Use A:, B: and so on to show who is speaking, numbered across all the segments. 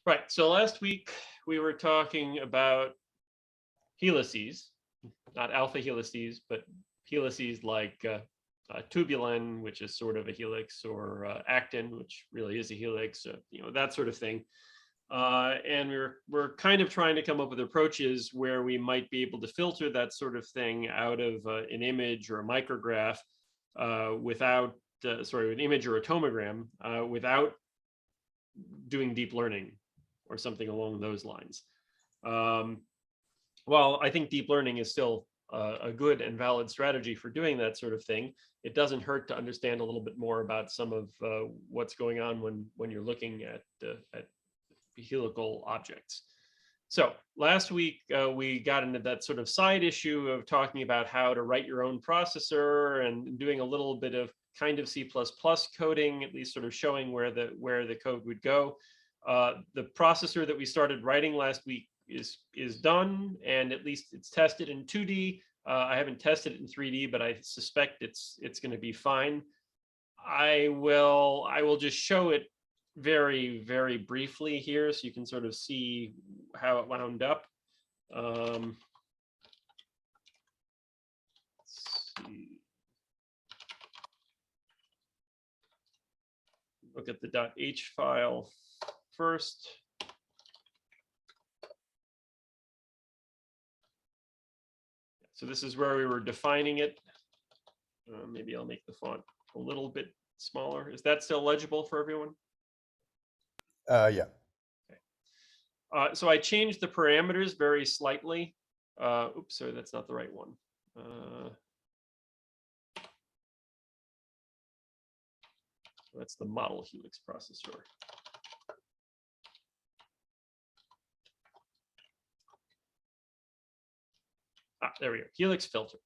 A: Right. So last week we were talking about helices, not alpha helices, but helices like tubulin, which is sort of a helix, or actin, which really is a helix, that sort of thing. And we're kind of trying to come up with approaches where we might be able to filter that sort of thing out of an image or a micrograph without, an image or a tomogram without doing deep learning or something along those lines. While I think deep learning is still a good and valid strategy for doing that sort of thing, it doesn't hurt to understand a little bit more about some of what's going on when you're looking at helical objects. So last week we got into that sort of side issue of talking about how to write your own processor and doing a little bit of kind of C++ coding, at least sort of showing where the code would go. The processor that we started writing last week is done, and at least it's tested in 2D. I haven't tested it in 3D, but I suspect it's going to be fine. I will just show it very, very briefly here so you can sort of see how it wound up. Let's see. Look at the .h file first. So this is where we were defining it. Maybe I'll make the font a little bit smaller. Is that still legible for everyone?
B: Yeah.
A: Okay. So I changed the parameters very slightly. Oops, sorry, that's not the right one. That's the model helix processor. There we go, helix filter.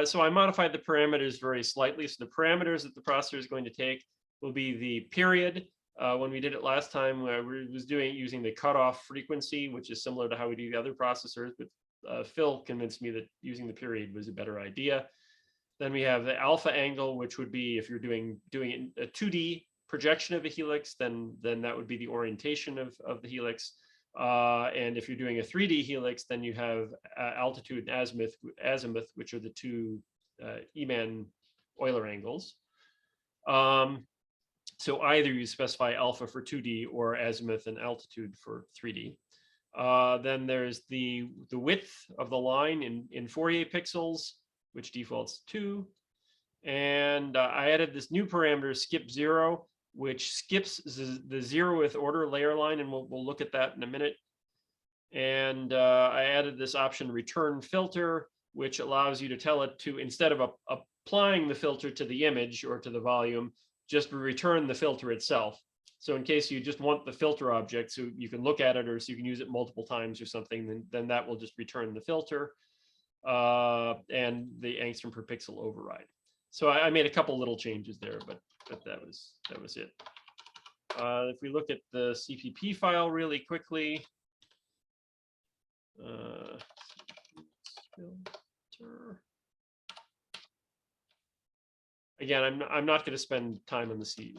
A: So I modified the parameters very slightly. So the parameters that the processor is going to take will be the period. When we did it last time, we was using the cutoff frequency, which is similar to how we do the other processors, but Phil convinced me that using the period was a better idea. Then we have the alpha angle, which would be if you're doing a 2D projection of a helix, then that would be the orientation of the helix. And if you're doing a 3D helix, then you have altitude and azimuth, which are the two EMAN Euler angles. So either you specify alpha for 2D or azimuth and altitude for 3D. Then there's the width of the line in Fourier pixels, which defaults 2. And I added this new parameter, skip 0, which skips the 0th order layer line, and we'll look at that in a minute. And I added this option, return filter, which allows you to tell it to, instead of applying the filter to the image or to the volume, just return the filter itself. So in case you just want the filter object, so you can look at it, or so you can use it multiple times or something, then that will just return the filter and the angstrom per pixel override. So I made a couple little changes there, but that was it. If we look at the CPP file really quickly, filter. Again, I'm not going to spend time on the C++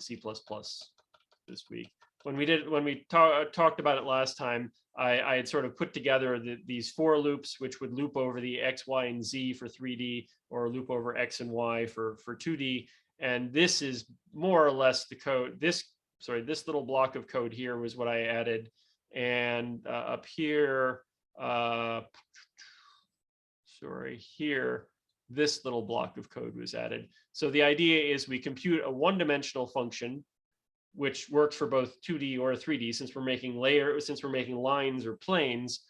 A: this week. When we talked about it last time, I had sort of put together these for loops, which would loop over the X, Y, and Z for 3D, or loop over X and Y for 2D. And this is more or less the code. This little block of code here was what I added. And up here, here, this little block of code was added. So the idea is we compute a one-dimensional function, which works for both 2D or 3D. Since we're making lines or planes,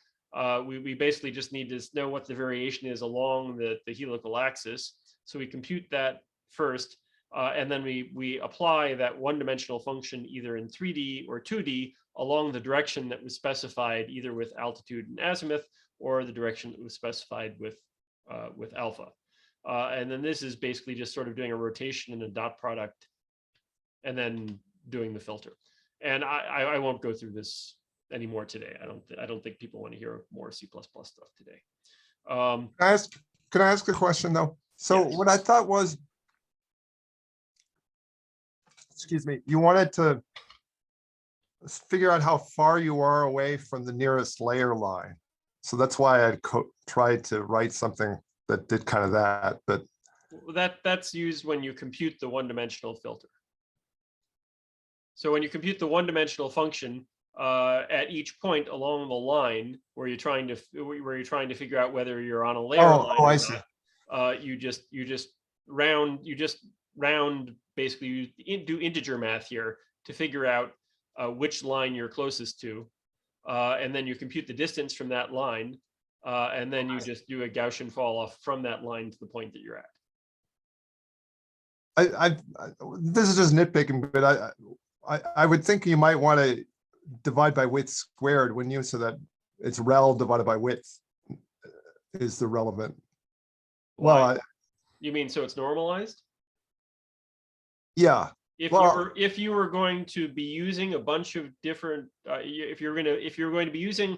A: we basically just need to know what the variation is along the helical axis. So we compute that first, and then we apply that one-dimensional function either in 3D or 2D along the direction that was specified either with altitude and azimuth, or the direction that was specified with alpha. And then this is basically just sort of doing a rotation and a dot product, and then doing the filter. And I won't go through this anymore today. I don't think people want to hear more C++ stuff today.
B: Can I ask a question though? So
A: yes.
B: What I thought was, excuse me, you wanted to figure out how far you are away from the nearest layer line. So that's why I tried to write something that did kind of that, but
A: that's used when you compute the one-dimensional filter. So when you compute the one-dimensional function at each point along the line where you're trying to figure out whether you're on a layer line or
B: I see.
A: not, you just round basically you do integer math here to figure out which line you're closest to, and then you compute the distance from that line, and then you just do a Gaussian fall off from that line to the point that you're at.
B: This is just nitpicking, but I would think you might want to divide by width squared, wouldn't you? So that it's rel divided by width is the relevant.
A: Why? Well, you mean so it's normalized?
B: Yeah.
A: If you were going to be using a bunch of different, if you're going to be using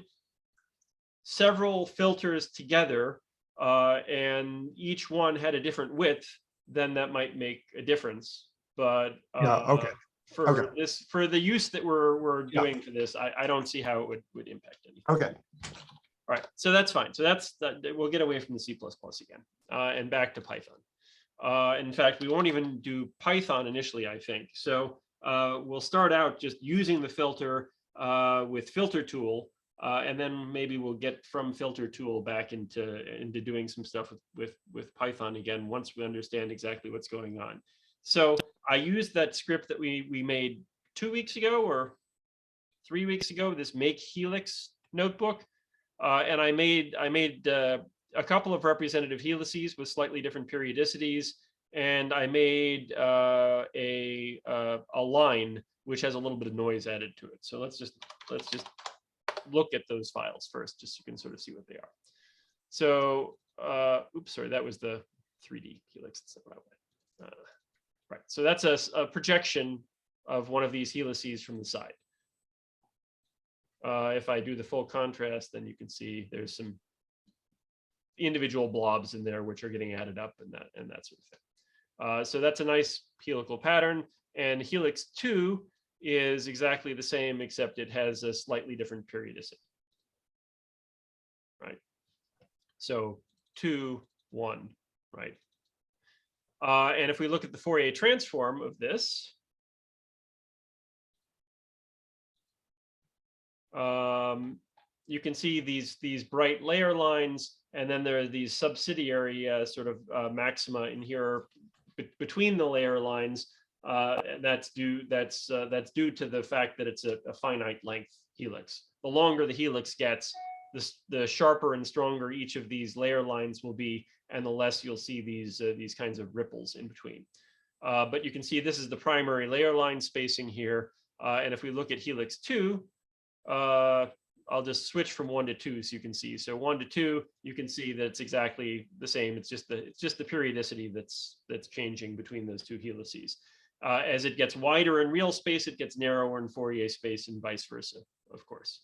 A: several filters together, and each one had a different width, then that might make a difference. But
B: okay.
A: For the use that we're doing for this, I don't see how it would impact anything.
B: Okay.
A: All right, so that's fine. So that we'll get away from the C++ again, and back to Python. In fact, we won't even do Python initially, I think. So we'll start out just using the filter with filter tool, and then maybe we'll get from filter tool back into doing some stuff with Python again once we understand exactly what's going on. So I used that script that we made 2 weeks ago or 3 weeks ago, this make helix notebook, and I made a couple of representative helices with slightly different periodicities, and I made a line which has a little bit of noise added to it. So let's just look at those files first, just so you can sort of see what they are. So, oops, sorry, that was the 3D helix. That's not what I wanted. Right, so that's a projection of one of these helices from the side. If I do the full contrast, then you can see there's some individual blobs in there which are getting added up and that sort of thing. So that's a nice helical pattern, and helix 2 is exactly the same, except it has a slightly different periodicity. Right. So 2, 1, right. And if we look at the Fourier transform of this, you can see these bright layer lines, and then there are these subsidiary sort of maxima in here between the layer lines. That's due to the fact that it's a finite length helix. The longer the helix gets, the sharper and stronger each of these layer lines will be, and the less you'll see these kinds of ripples in between. But you can see this is the primary layer line spacing here. And if we look at helix 2, I'll just switch from 1 to 2 so you can see. So 1 to 2, you can see that it's exactly the same. It's just the periodicity that's changing between those two helices. As it gets wider in real space, it gets narrower in Fourier space, and vice versa, of course.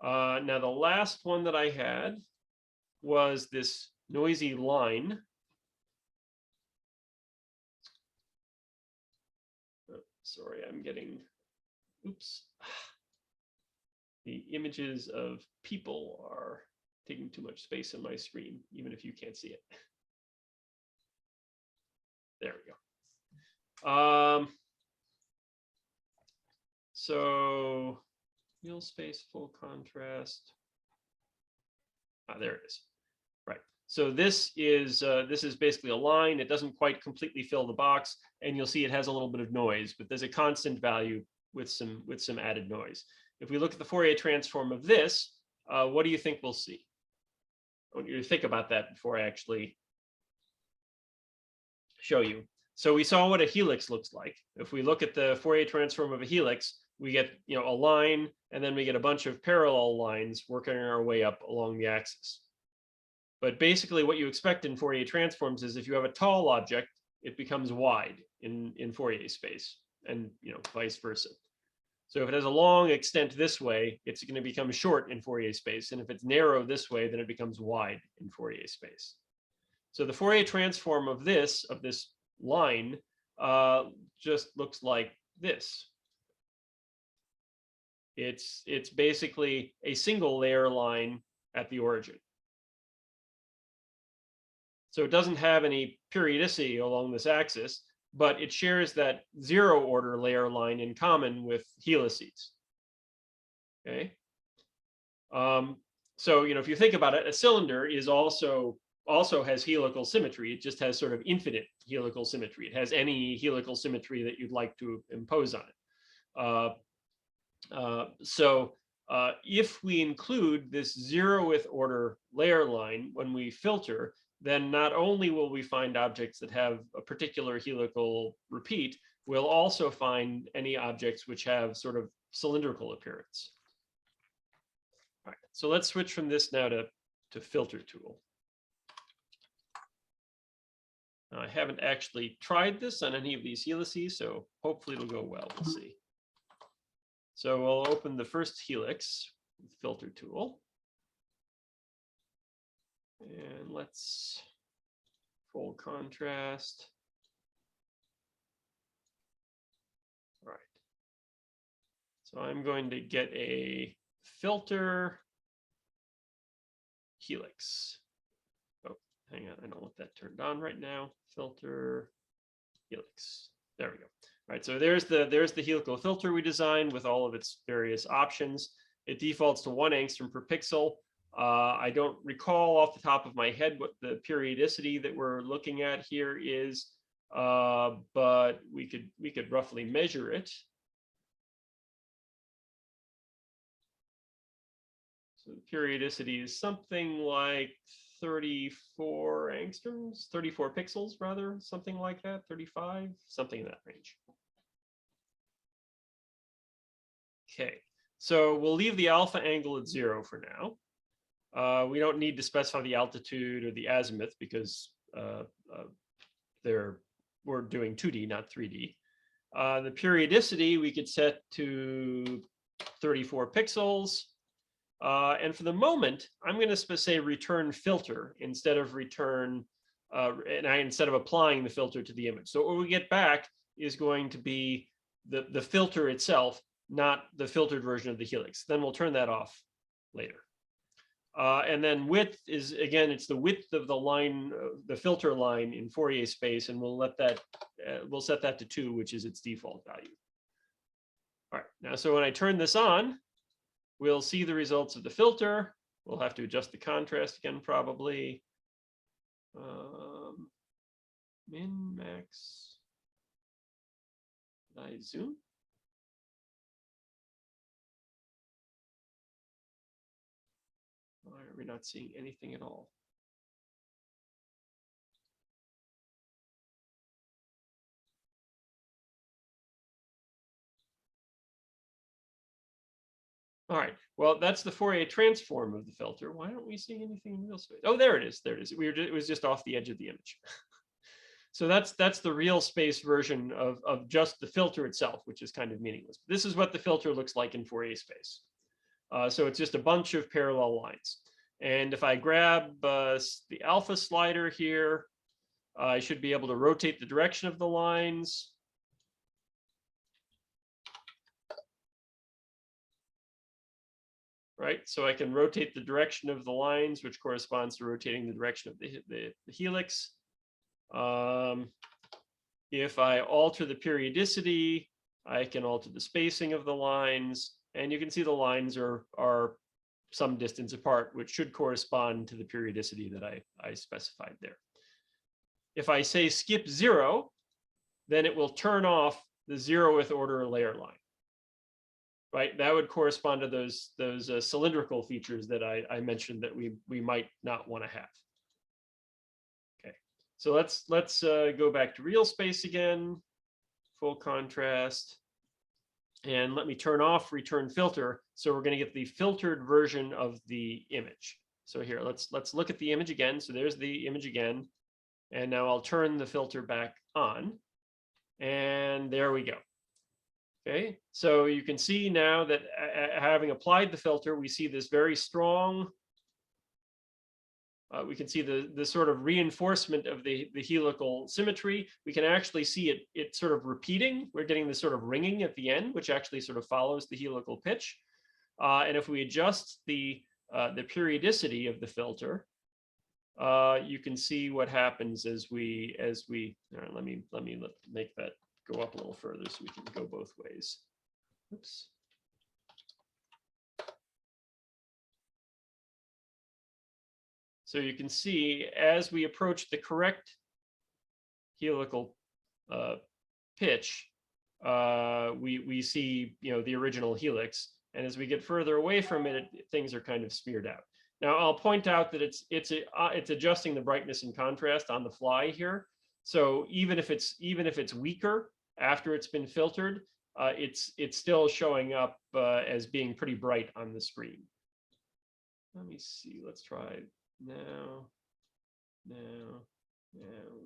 A: Now, the last one that I had was this noisy line. Oh, sorry, I'm getting, oops. The images of people are taking too much space on my screen, even if you can't see it. There we go. So real space, full contrast. There it is. Right. So this is basically a line. It doesn't quite completely fill the box, and you'll see it has a little bit of noise, but there's a constant value with some added noise. If we look at the Fourier transform of this, what do you think we'll see? I want you to think about that before I actually show you. So we saw what a helix looks like. If we look at the Fourier transform of a helix, we get a line, and then we get a bunch of parallel lines working our way up along the axis. But basically what you expect in Fourier transforms is if you have a tall object, it becomes wide in Fourier space, and vice versa. So if it has a long extent this way, it's going to become short in Fourier space. And if it's narrow this way, then it becomes wide in Fourier space. So the Fourier transform of this line just looks like this. It's basically a single layer line at the origin. So it doesn't have any periodicity along this axis, but it shares that 0 order layer line in common with helices. Okay. So, if you think about it, a cylinder is also has helical symmetry. It just has sort of infinite helical symmetry. It has any helical symmetry that you'd like to impose on it. So if we include this 0th order layer line when we filter, then not only will we find objects that have a particular helical repeat, we'll also find any objects which have sort of cylindrical appearance. All right, so let's switch from this now to filter tool. Now, I haven't actually tried this on any of these helices, so hopefully it'll go well. We'll see. So we'll open the first helix with filter tool. And let's full contrast. All right. So I'm going to get a filter helix. Oh, hang on. I don't want that turned on right now. Filter helix. There we go. All right. So there's the helical filter we designed with all of its various options. It defaults to 1 angstrom per pixel. I don't recall off the top of my head what the periodicity that we're looking at here is, but we could roughly measure it. So the periodicity is something like 34 angstroms, 34 pixels rather, something like that, 35, something in that range. Okay, so we'll leave the alpha angle at 0 for now. We don't need to specify the altitude or the azimuth because we're doing 2D, not 3D. The periodicity we could set to 34 pixels. And for the moment, I'm going to say return filter instead of return, instead of applying the filter to the image. So what we get back is going to be the filter itself, not the filtered version of the helix. Then we'll turn that off later. And then width is, again, it's the width of the line, the filter line in Fourier space, and we'll let that, we'll set that to 2, which is its default value. All right, now, so when I turn this on, we'll see the results of the filter. We'll have to adjust the contrast again, probably. Min, max. Did I zoom? Why are we not seeing anything at all? All right, well, that's the Fourier transform of the filter. Why aren't we seeing anything in real space? Oh, there it is. There it is. It was just off the edge of the image. So that's the real space version of just the filter itself, which is kind of meaningless. This is what the filter looks like in Fourier space. So it's just a bunch of parallel lines. And if I grab the alpha slider here, I should be able to rotate the direction of the lines. Right, so I can rotate the direction of the lines, which corresponds to rotating the direction of the helix. If I alter the periodicity, I can alter the spacing of the lines, and you can see the lines are some distance apart, which should correspond to the periodicity that I specified there. If I say skip 0, then it will turn off the 0th order layer line. Right, that would correspond to those cylindrical features that I mentioned that we might not want to have. Okay, so let's go back to real space again, full contrast, and let me turn off return filter. So we're going to get the filtered version of the image. So here, let's look at the image again. So there's the image again, and now I'll turn the filter back on, and there we go. Okay, so you can see now that having applied the filter, we see this very strong We can see the sort of reinforcement of the helical symmetry. We can actually see it sort of repeating. We're getting this sort of ringing at the end, which actually sort of follows the helical pitch. And if we adjust the periodicity of the filter, you can see what happens as we all right, let me make that go up a little further so we can go both ways. Oops. So you can see as we approach the correct helical pitch, we see the original helix, and as we get further away from it, things are kind of smeared out. Now I'll point out that it's adjusting the brightness and contrast on the fly here. So even if it's weaker after it's been filtered, it's still showing up as being pretty bright on the screen. Let me see. Let's try. No, we'll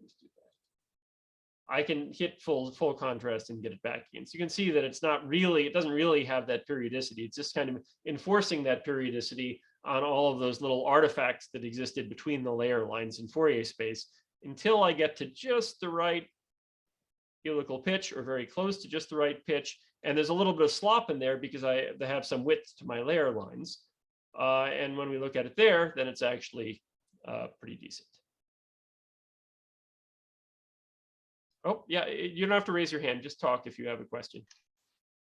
A: just do that. I can hit full contrast and get it back again. So you can see that it doesn't really have that periodicity. It's just kind of enforcing that periodicity on all of those little artifacts that existed between the layer lines in Fourier space until I get to just the right helical pitch or very close to just the right pitch. And there's a little bit of slop in there because I have some width to my layer lines. And when we look at it there, then it's actually pretty decent. Oh, yeah, you don't have to raise your hand. Just talk if you have a question.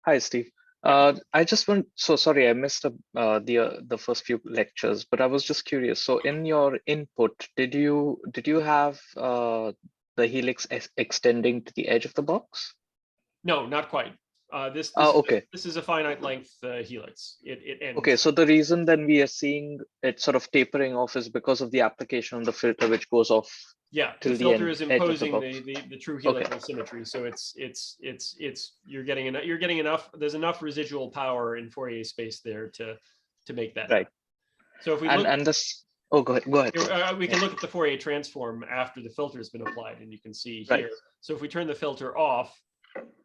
C: Hi, Steve. I just want, so sorry, I missed the first few lectures, but I was just curious. So in your input, did you have the helix extending to the edge of the box?
A: No, not quite. This is a finite length helix. It ends.
C: Okay, so the reason then we are seeing it sort of tapering off is because of the application of the filter, which goes off.
A: Yeah, the filter is imposing the true helical symmetry. So you're getting enough. There's enough residual power in Fourier space there to make that
C: right.
A: happen. So if we look,
C: go ahead.
A: We can look at the Fourier transform after the filter has been applied, and you can see here. So if we turn the filter off,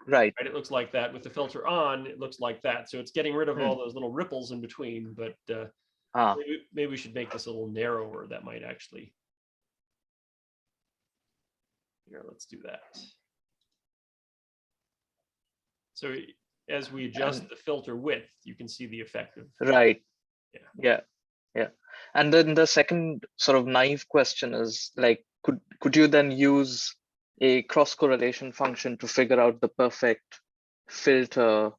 A: right, it looks like that. With the filter on, it looks like that. So it's getting rid of all those little ripples in between. But maybe we should make this a little narrower. That might actually. Here, let's do that. So as we adjust the filter width, you can see the effect of.
C: Right. Yeah. And then the second sort of naive question is like, could you then use a cross correlation function to figure out the perfect filter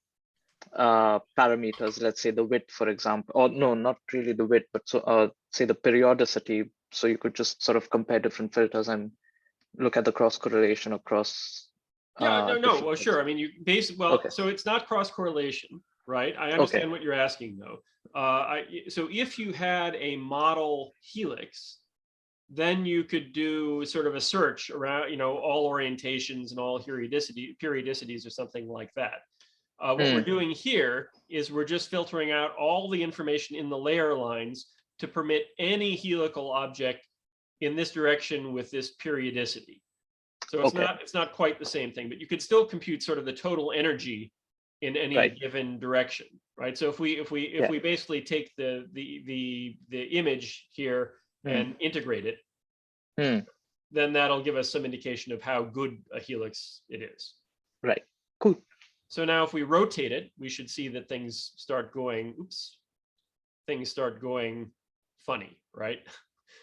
C: parameters? Let's say the width, for example, or no, not really the width, but so say the periodicity. So you could just sort of compare different filters and look at the cross correlation across.
A: Well, sure. I mean, you basically, so it's not cross correlation, right? I understand what you're asking though. So if you had a model helix, then you could do sort of a search around, all orientations and all periodicities or something like that. What we're doing here is we're just filtering out all the information in the layer lines to permit any helical object in this direction with this periodicity. So it's not quite the same thing, but you could still compute sort of the total energy in any given direction, right? So if we basically take the image here and integrate it, then that'll give us some indication of how good a helix it is.
C: Right. Cool.
A: So now if we rotate it, we should see that things start going funny, right?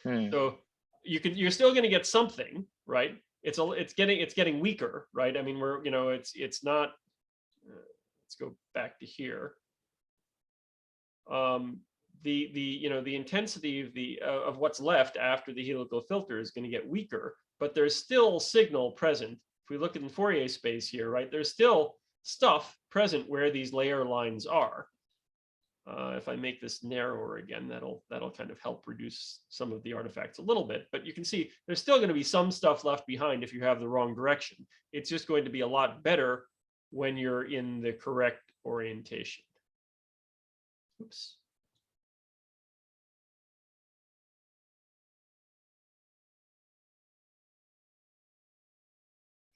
A: So you're still going to get something, right? It's getting weaker, right? I mean, it's not. Let's go back to here. The intensity of what's left after the helical filter is going to get weaker, but there's still signal present. If we look in Fourier space here, right, there's still stuff present where these layer lines are. If I make this narrower again, that'll kind of help reduce some of the artifacts a little bit. But you can see there's still going to be some stuff left behind if you have the wrong direction. It's just going to be a lot better when you're in the correct orientation. Oops.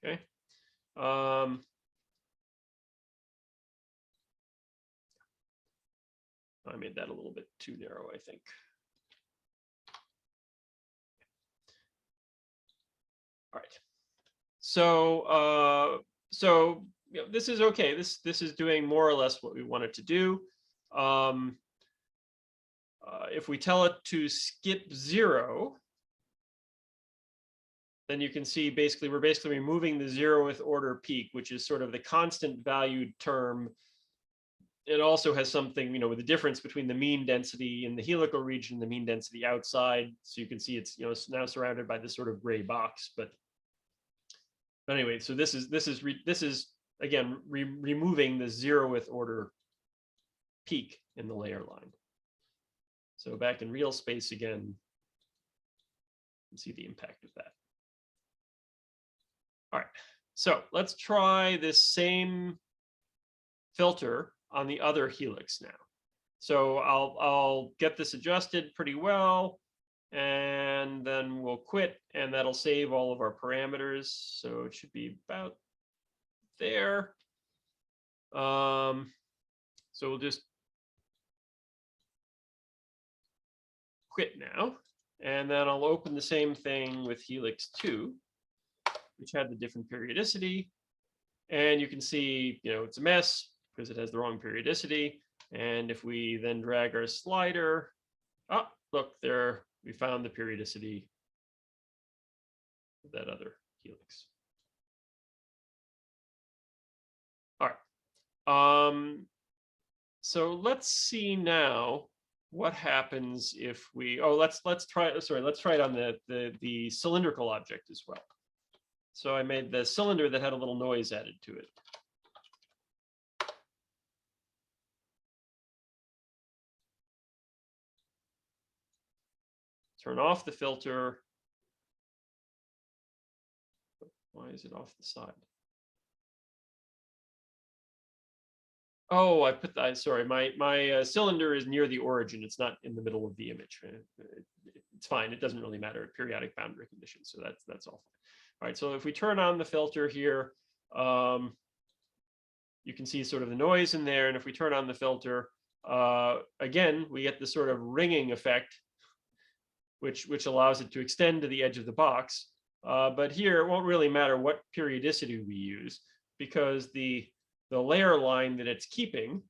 A: Okay. I made that a little bit too narrow, I think. All right. So you know, this is okay. This is doing more or less what we want it to do. If we tell it to skip 0, then you can see basically we're basically removing the 0th order peak, which is sort of the constant valued term. It also has something, you know, with the difference between the mean density in the helical region, the mean density outside. So you can see it's, you know, it's now surrounded by this sort of gray box. But anyway, so this is again removing the 0th order peak in the layer line. So back in real space again, you can see the impact of that. All right, so let's try this same filter on the other helix now. So I'll get this adjusted pretty well, and then we'll quit, and that'll save all of our parameters. So it should be about there. So we'll just quit now, and then I'll open the same thing with helix 2, which had the different periodicity. And you can see, you know, it's a mess because it has the wrong periodicity. And if we then drag our slider, oh, look there, we found the periodicity of that other helix. All right. So let's see now what happens if we, oh, let's try it on the cylindrical object as well. So I made the cylinder that had a little noise added to it. Turn off the filter. Why is it off the side? Oh, I put that, sorry, my cylinder is near the origin. It's not in the middle of the image. It's fine. It doesn't really matter at periodic boundary conditions. So that's all fine. All right, so if we turn on the filter here, you can see sort of the noise in there. And if we turn on the filter, again, we get this sort of ringing effect, which allows it to extend to the edge of the box. But here, it won't really matter what periodicity we use, because the layer line that it's keeping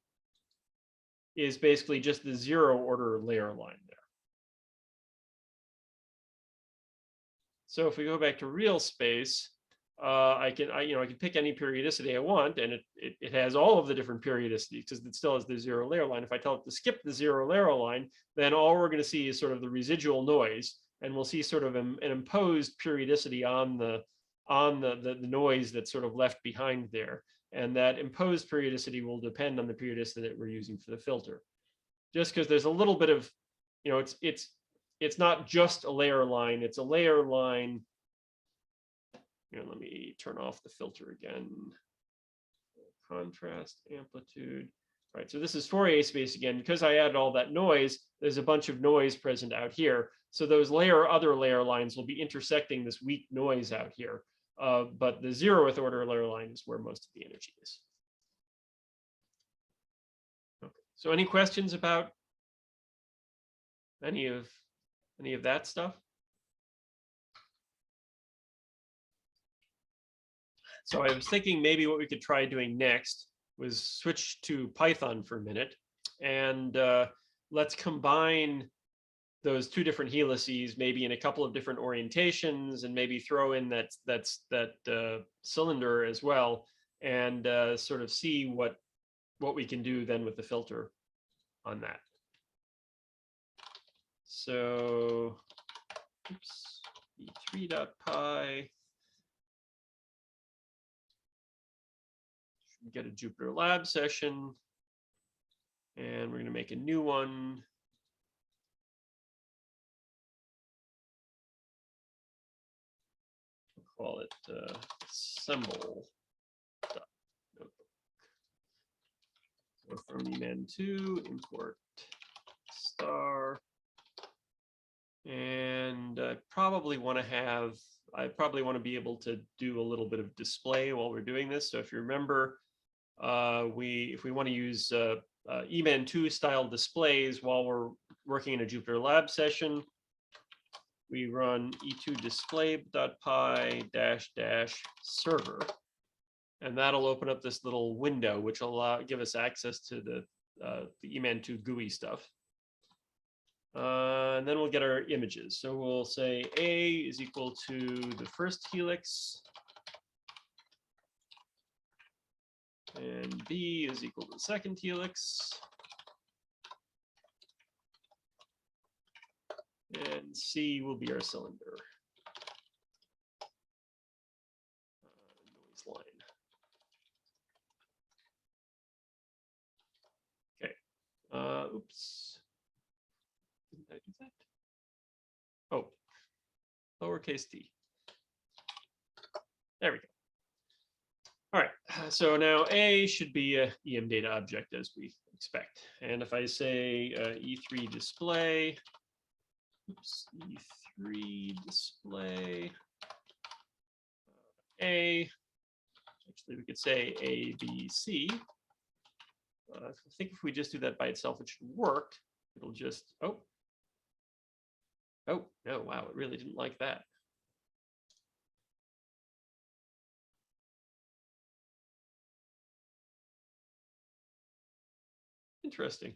A: is basically just the 0 order layer line there. So if we go back to real space, I can pick any periodicity I want, and it has all of the different periodicities because it still has the 0 layer line. If I tell it to skip the 0 layer line, then all we're going to see is sort of the residual noise, and we'll see sort of an imposed periodicity on the noise that's sort of left behind there. And that imposed periodicity will depend on the periodicity that we're using for the filter. Just because there's a little bit of, you know, it's not just a layer line, it's a layer line. Here, let me turn off the filter again. Contrast, amplitude. All right, so this is Fourier space again. Because I added all that noise, there's a bunch of noise present out here. So those other layer lines will be intersecting this weak noise out here. But the 0th order layer line is where most of the energy is. Okay. So any questions about any of that stuff? So I was thinking maybe what we could try doing next was switch to Python for a minute, and let's combine those 2 different helices, maybe in a couple of different orientations, and maybe throw in that cylinder as well, and sort of see what we can do then with the filter on that. So, oops, e3.py. Get a Jupyter Lab session, and we're going to make a new one. We'll call it assemble. So from EMAN2, import star. And I probably want to be able to do a little bit of display while we're doing this. So if you remember, if we want to use EMAN2 style displays while we're working in a Jupyter Lab session, we run e2 display.py -- server, and that'll open up this little window, which will give us access to the EMAN2 GUI stuff. And then we'll get our images. So we'll say A is equal to the first helix, and B is equal to the second helix, and C will be our cylinder. Noise line. Okay. Oops. Didn't I do that? Oh, lowercase t. There we go. All right, so now A should be a EM data object as we expect. And if I say E3 display, oops, E3 display A, actually we could say A, B, C. I think if we just do that by itself, it should work. It'll just, oh no, wow, it really didn't like that. Interesting.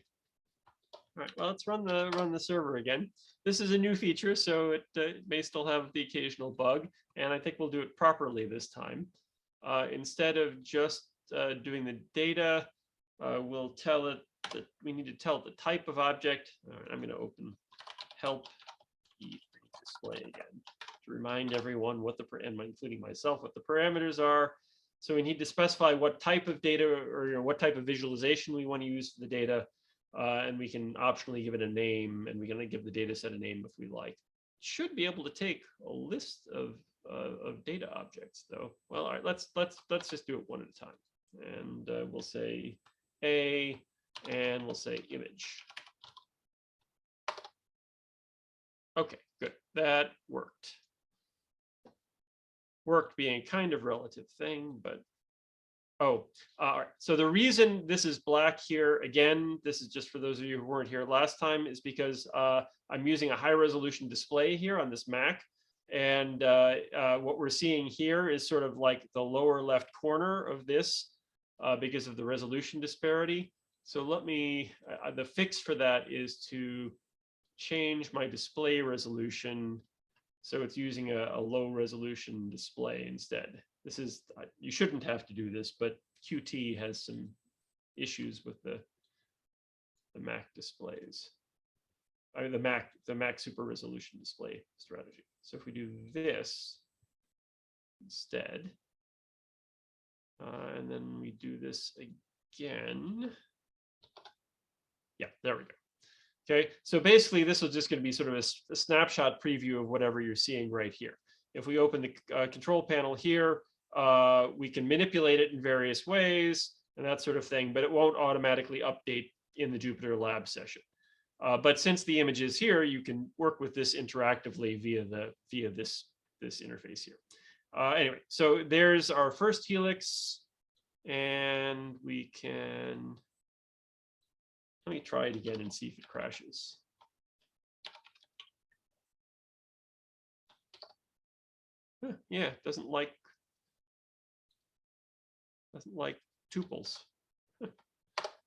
A: All right, well, let's run the server again. This is a new feature, so it may still have the occasional bug, and I think we'll do it properly this time. Instead of just doing the data, we'll tell it that we need to tell it the type of object. All right, I'm going to open help E3 display again to remind everyone what and including myself, what the parameters are. So we need to specify what type of data or what type of visualization we want to use for the data. And we can optionally give it a name, and we can give the data set a name if we like. Should be able to take a list of data objects, though. Well, all right, let's just do it one at a time. And we'll say A, and we'll say image. Okay, good. That worked. Worked being a kind of relative thing, but oh, all right. So the reason this is black here, again, this is just for those of you who weren't here last time, is because I'm using a high resolution display here on this Mac. And what we're seeing here is sort of like the lower left corner of this because of the resolution disparity. So let me, the fix for that is to change my display resolution. So it's using a low resolution display instead. This is, you shouldn't have to do this, but Qt has some issues with the Mac displays. I mean, the Mac super resolution display strategy. So if we do this instead, and then we do this again. Yeah, there we go. Okay, so basically this is just going to be sort of a snapshot preview of whatever you're seeing right here. If we open the control panel here, we can manipulate it in various ways and that sort of thing, but it won't automatically update in the Jupyter Lab session. But since the image is here, you can work with this interactively via this interface here. Anyway, so there's our first helix, and we can. Let me try it again and see if it crashes. Yeah, it doesn't like tuples. All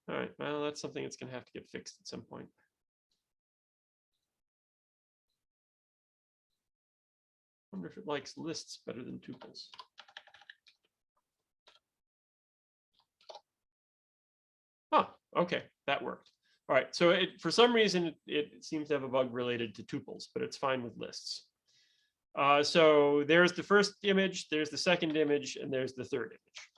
A: right, well, that's something that's going to have to get fixed at some point. I wonder if it likes lists better than tuples. Oh, okay, that worked. All right, so for some reason, it seems to have a bug related to tuples, but it's fine with lists. So there's the first image, there's the second image, and there's the third image.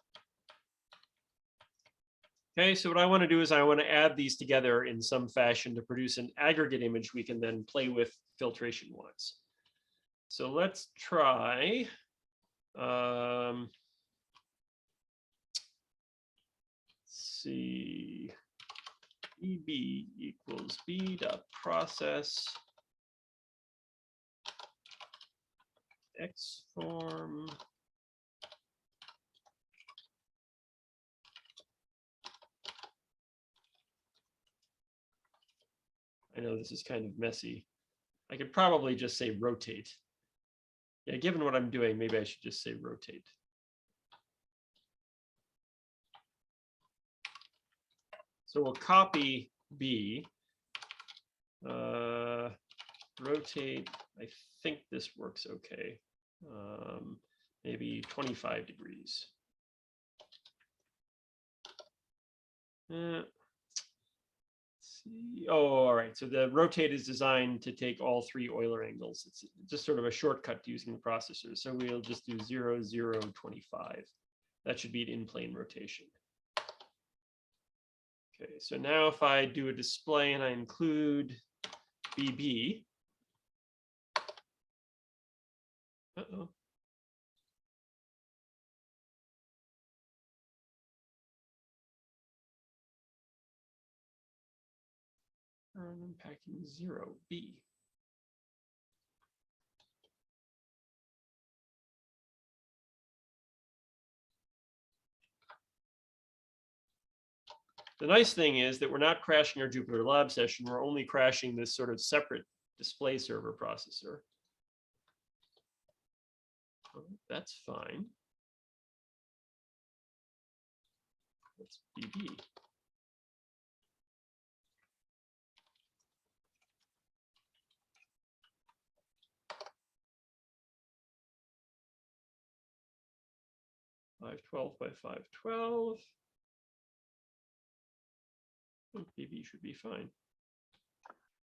A: Okay, so what I want to do is I want to add these together in some fashion to produce an aggregate image we can then play with filtration-wise. So let's try. Let's see. EB equals b.process xform. I know this is kind of messy. I could probably just say rotate. Yeah, given what I'm doing, maybe I should just say rotate. So we'll copy B, rotate. I think this works okay. Maybe 25 degrees. Let's see. Oh, all right. So the rotate is designed to take all three Euler angles. It's just sort of a shortcut to using the processor. So we'll just do 0, 0, 25. That should be an in-plane rotation. Okay, so now if I do a display and I include BB. Uh-oh. I'm unpacking 0B. The nice thing is that we're not crashing our Jupyter Lab session. We're only crashing this sort of separate display server processor. Oh, that's fine. That's BB. $512 by $512. BB should be fine.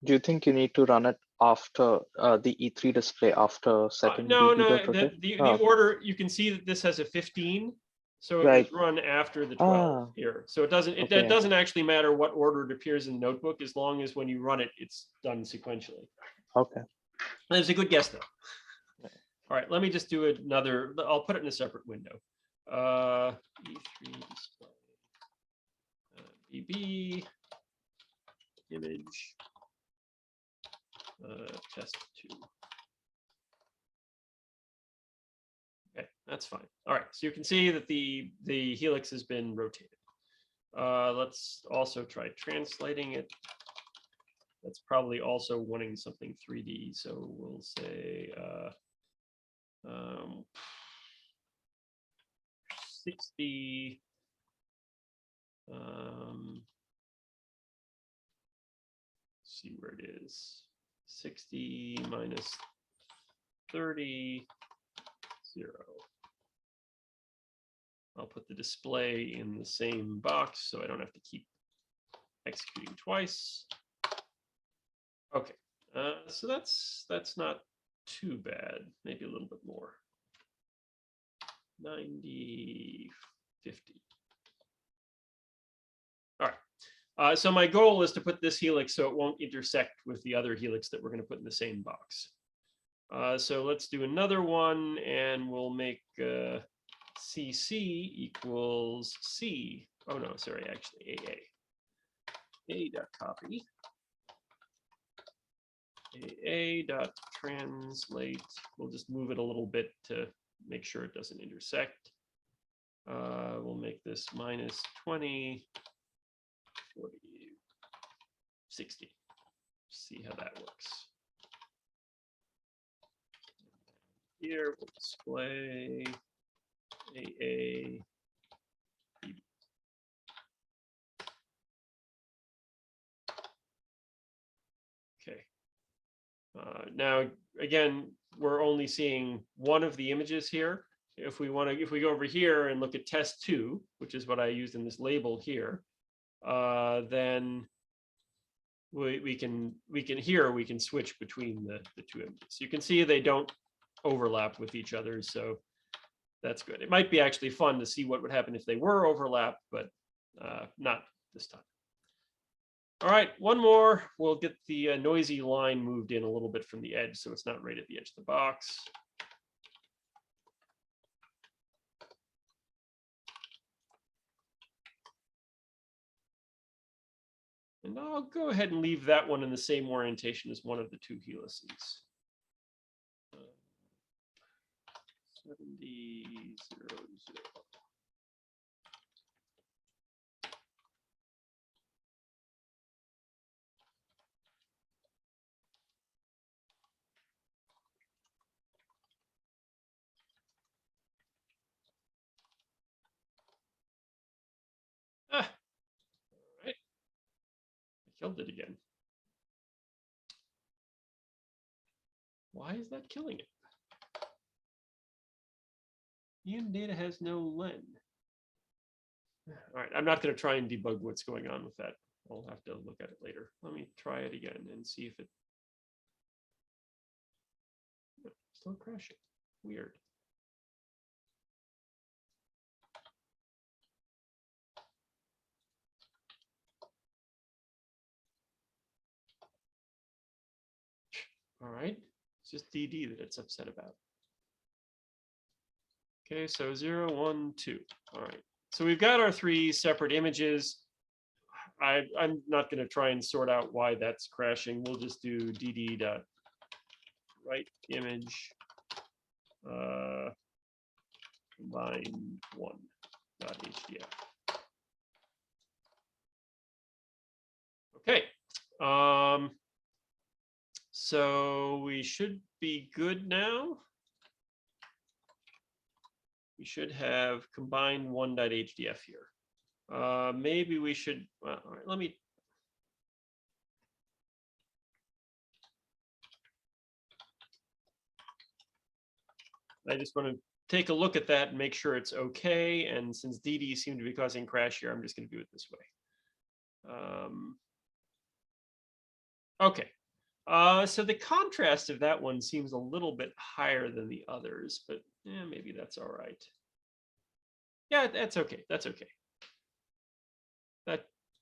C: Do you think you need to run it after the E3 display after setting
A: no,
C: BB.rotate?
A: the order, you can see that this has a 15, so it
C: Right.
A: was run after the 12 here. So it doesn't actually matter what order it appears in the notebook, as long as when you run it, it's done sequentially.
C: Okay.
A: That's a good guess, though. All right, let me just do another. I'll put it in a separate window. E3 display, BB, image, test 2. Okay, that's fine. All right, so you can see that the helix has been rotated. Let's also try translating it. That's probably also wanting something 3D. So we'll say 60. See where it is. 60 minus 30, 0. I'll put the display in the same box so I don't have to keep executing twice. Okay, so that's not too bad. Maybe a little bit more. 90, 50. All right. So my goal is to put this helix so it won't intersect with the other helix that we're going to put in the same box. So let's do another one, and we'll make CC equals C. Oh no, sorry, actually AA. A.copy. AA.translate. We'll just move it a little bit to make sure it doesn't intersect. We'll make this minus 20, 40, 60. See how that works. Here we'll display AA. Okay. Now, again, we're only seeing one of the images here. If we go over here and look at test 2, which is what I used in this label here, then we can switch between the two images. So you can see they don't overlap with each other, so that's good. It might be actually fun to see what would happen if they were overlapped, but not this time. All right, one more. We'll get the noisy line moved in a little bit from the edge, so it's not right at the edge of the box. And I'll go ahead and leave that one in the same orientation as one of the two helices. 70, 0, 0. killed it again. Why is that killing it? EM data has no len. All right, I'm not going to try and debug what's going on with that. I'll have to look at it later. Let me try it again and see if it still crashing. Weird. All right, it's just DD that it's upset about. Okay, so 0, 1, 2. All right, so we've got our 3 separate images. I'm not going to try and sort out why that's crashing. We'll just do dd dot write image combine 1 dot hdf. Okay. So we should be good now. We should have combined 1.hdf here. Maybe we should, well, all right, let me. I just want to take a look at that and make sure it's okay. And since DD seem to be causing crash here, I'm just going to do it this way. Okay. So the contrast of that one seems a little bit higher than the others, but maybe that's all right. Yeah, that's okay. That's okay.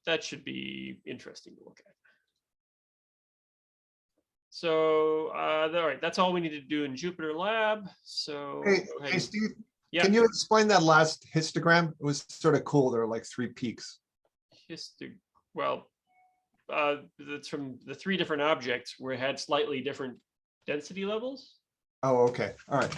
A: That should be interesting to look at. So, all right, that's all we need to do in Jupyter Lab. So,
B: Hey, Steve,
A: yeah.
B: Can you explain that last histogram? It was sort of cool. There are like 3 peaks.
A: Well, that's from the 3 different objects where it had slightly different density levels.
B: Oh, okay. All right.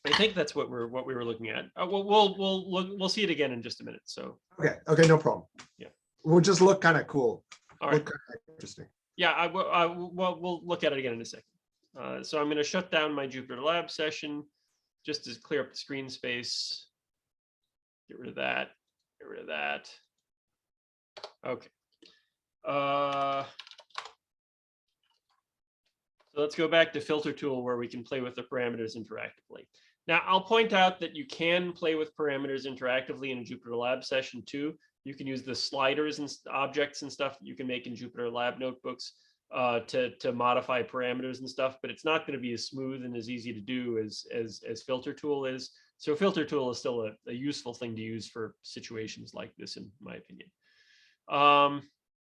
A: I think that's what we were looking at. We'll see it again in just a minute. So
B: okay, no problem.
A: Yeah,
B: we'll just look kind of cool.
A: All right,
B: look kind of interesting.
A: Yeah, we'll look at it again in a second. So I'm going to shut down my Jupyter Lab session just to clear up the screen space. Get rid of that. Get rid of that. Okay. So let's go back to filter tool where we can play with the parameters interactively. Now, I'll point out that you can play with parameters interactively in a Jupyter Lab session too. You can use the sliders and objects and stuff that you can make in Jupyter Lab notebooks to modify parameters and stuff, but it's not going to be as smooth and as easy to do as filter tool is. So filter tool is still a useful thing to use for situations like this, in my opinion.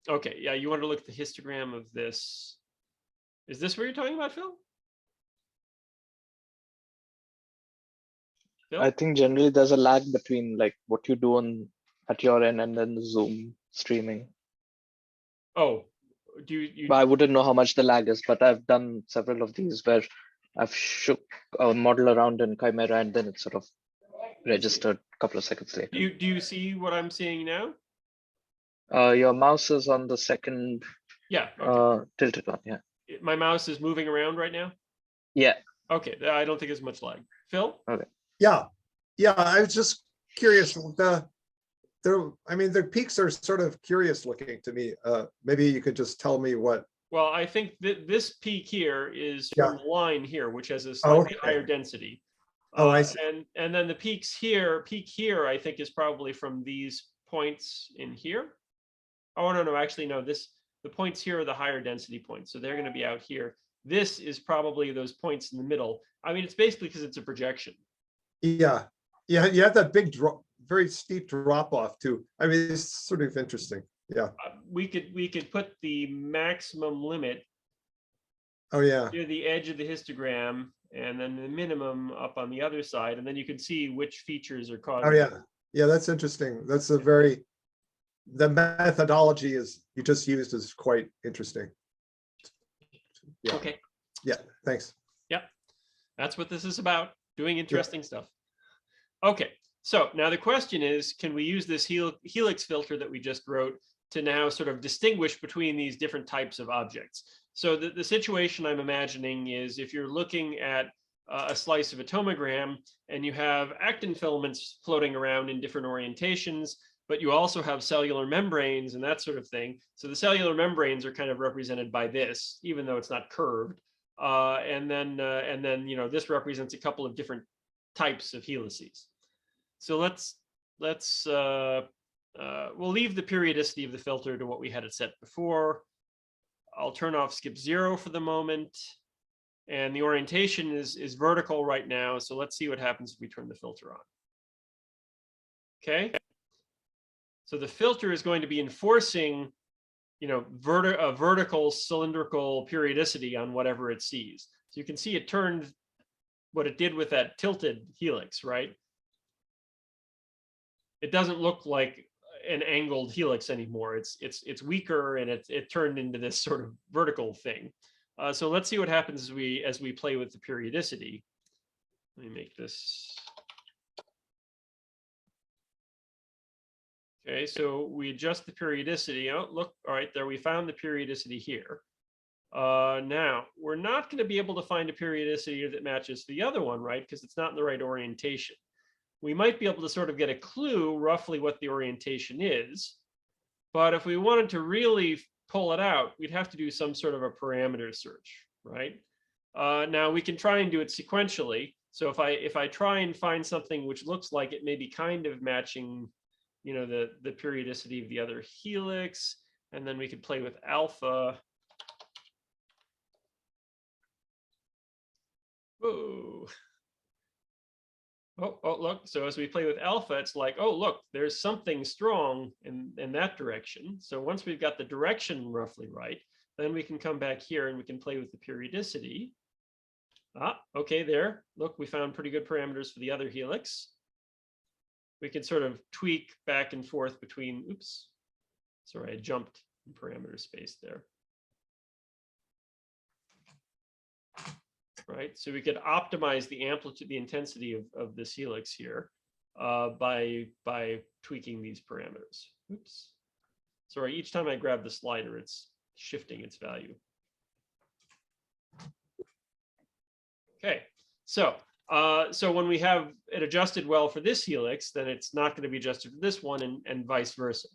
A: Okay, yeah, you want to look at the histogram of this. Is this what you're talking about, Phil?
C: I think generally there's a lag between like what you do at your end and then the Zoom streaming.
A: Oh, do you?
C: But I wouldn't know how much the lag is, but I've done several of these where I've shook a model around in Chimera and then it sort of registered a couple of seconds later.
A: Do you see what I'm seeing now?
C: Your mouse is on the second.
A: Yeah. Okay.
C: Tilted one. Yeah.
A: My mouse is moving around right now.
C: Yeah.
A: Okay. I don't think there's much lag. Phil?
C: Okay.
B: Yeah. I was just curious. I mean, the peaks are sort of curious looking to me. Maybe you could just tell me what.
A: Well, I think that this peak here is from the line here, which has a slightly higher density.
B: Oh, I see.
A: And then the peak here, I think is probably from these points in here. Oh, no, actually, no, the points here are the higher density points. So they're going to be out here. This is probably those points in the middle. I mean, it's basically because it's a projection.
B: Yeah. You have that big drop, very steep drop off too. I mean, it's sort of interesting. Yeah.
A: We could put the maximum limit.
B: Oh yeah.
A: Near the edge of the histogram, and then the minimum up on the other side, and then you can see which features are causing.
B: Oh yeah, that's interesting. That's the methodology you just used is quite interesting. Yeah.
A: Okay.
B: Yeah, thanks.
A: Yeah, that's what this is about, doing interesting stuff. Okay, so now the question is, can we use this helix filter that we just wrote to now sort of distinguish between these different types of objects? So the situation I'm imagining is if you're looking at a slice of a tomogram and you have actin filaments floating around in different orientations, but you also have cellular membranes and that sort of thing. So the cellular membranes are kind of represented by this, even though it's not curved. And then this represents a couple of different types of helices. So we'll leave the periodicity of the filter to what we had it set before. I'll turn off skip 0 for the moment. And the orientation is vertical right now. So let's see what happens if we turn the filter on. Okay. So the filter is going to be enforcing, a vertical cylindrical periodicity on whatever it sees. So you can see it turned what it did with that tilted helix, right? It doesn't look like an angled helix anymore. It's weaker, and it turned into this sort of vertical thing. So let's see what happens as we play with the periodicity. Let me make this. Okay, so we adjust the periodicity. Oh, look, all right, there we found the periodicity here. Now, we're not going to be able to find a periodicity that matches the other one, right? Because it's not in the right orientation. We might be able to sort of get a clue roughly what the orientation is. But if we wanted to really pull it out, we'd have to do some sort of a parameter search, right? Now, we can try and do it sequentially. So if I try and find something which looks like it may be kind of matching the periodicity of the other helix, and then we could play with alpha. Whoa. Oh, look. So as we play with alpha, it's like, oh, look, there's something strong in that direction. So once we've got the direction roughly right, then we can come back here and we can play with the periodicity. Okay, there. Look, we found pretty good parameters for the other helix. We can sort of tweak back and forth between, oops, sorry, I jumped in parameter space there. Right, so we could optimize the amplitude, the intensity of this helix here by tweaking these parameters. Oops, sorry, each time I grab the slider, it's shifting its value. Okay, so when we have it adjusted well for this helix, then it's not going to be adjusted for this one, and vice versa.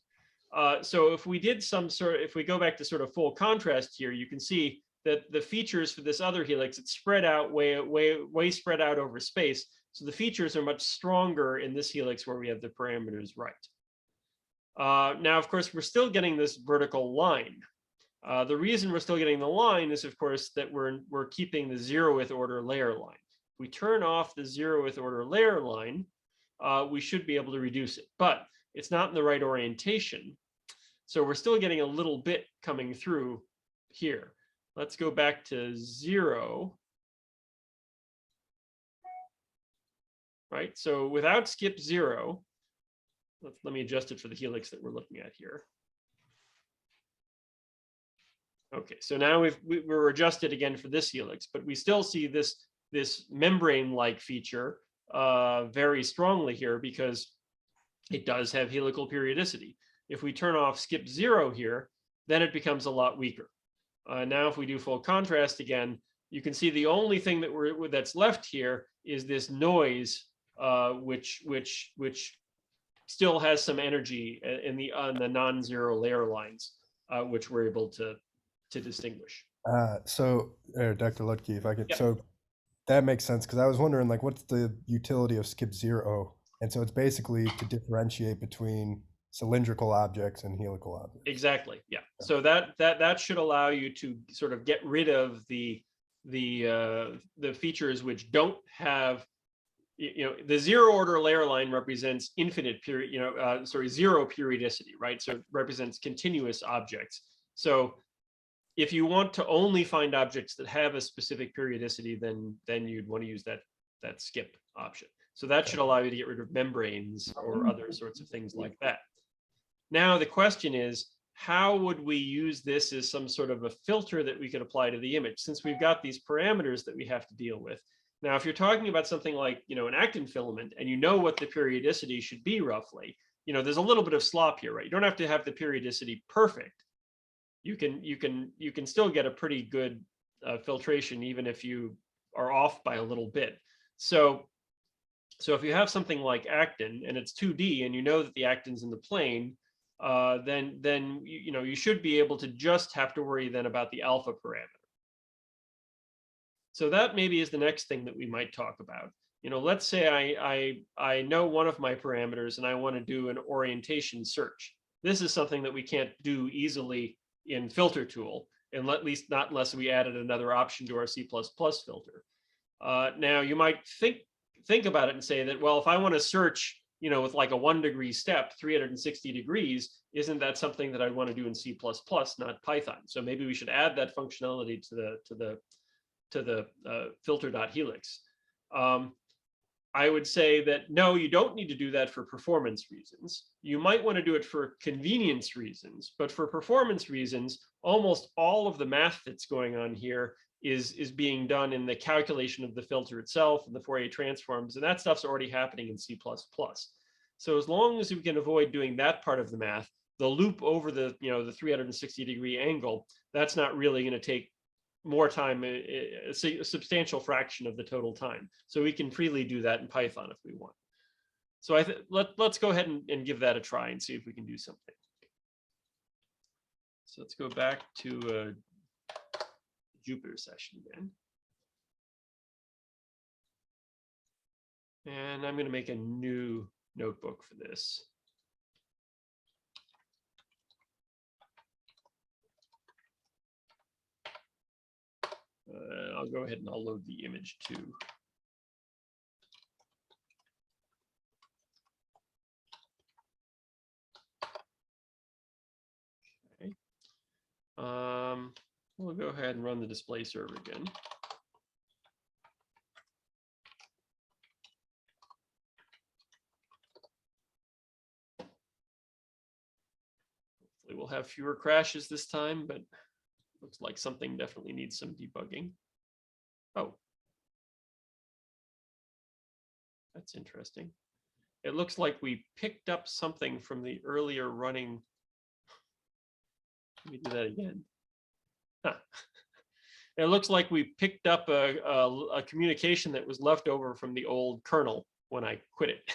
A: So if we did if we go back to sort of full contrast here, you can see that the features for this other helix, it's spread out way spread out over space. So the features are much stronger in this helix where we have the parameters right. Now, of course, we're still getting this vertical line. The reason we're still getting the line is, of course, that we're keeping the 0th order layer line. If we turn off the 0th order layer line, we should be able to reduce it, but it's not in the right orientation. So we're still getting a little bit coming through here. Let's go back to 0. Right, so without skip 0, let me adjust it for the helix that we're looking at here. Okay, so now we're adjusted again for this helix, but we still see this membrane-like feature very strongly here because it does have helical periodicity. If we turn off skip 0 here, then it becomes a lot weaker. Now, if we do full contrast again, you can see the only thing that's left here is this noise, which still has some energy on the non-zero layer lines, which we're able to distinguish.
D: So, Dr. Lutke, if I could,
A: Yep.
D: So that makes sense, because I was wondering, like, what's the utility of skip 0? And so it's basically to differentiate between cylindrical objects and helical objects.
A: Exactly. Yeah. So that should allow you to sort of get rid of the features which don't have, the 0 order layer line represents infinite period, zero periodicity, right? So it represents continuous objects. So if you want to only find objects that have a specific periodicity, then you'd want to use that skip option. So that should allow you to get rid of membranes or other sorts of things like that. Now, the question is, how would we use this as some sort of a filter that we could apply to the image, since we've got these parameters that we have to deal with? Now, if you're talking about something like, an actin filament, and you know what the periodicity should be roughly, there's a little bit of slop here, right? You don't have to have the periodicity perfect. You can still get a pretty good filtration, even if you are off by a little bit. So So if you have something like actin and it's 2D and you know that the actin's in the plane, then you should be able to just have to worry then about the alpha parameter. So that maybe is the next thing that we might talk about. Let's say I know one of my parameters and I want to do an orientation search. This is something that we can't do easily in filter tool, and at least not unless we added another option to our C++ filter. Now you might think about it and say that, well, if I want to search, with like a 1 degree step, 360 degrees, isn't that something that I'd want to do in C++, not Python? So maybe we should add that functionality to the filter.helix. I would say that no, you don't need to do that for performance reasons. You might want to do it for convenience reasons, but for performance reasons, almost all of the math that's going on here is being done in the calculation of the filter itself and the Fourier transforms, and that stuff's already happening in C++. So as long as we can avoid doing that part of the math, the loop over the 360 degree angle, that's not really going to take more time, a substantial fraction of the total time. So we can freely do that in Python if we want. So let's go ahead and give that a try and see if we can do something. So let's go back to Jupyter session again. And I'm going to make a new notebook for this. I'll go ahead and I'll load the image too. Okay. We'll go ahead and run the display server again. Hopefully we'll have fewer crashes this time, but looks like something definitely needs some debugging. Oh, that's interesting. It looks like we picked up something from the earlier running. Let me do that again. Huh. It looks like we picked up a communication that was left over from the old kernel when I quit it.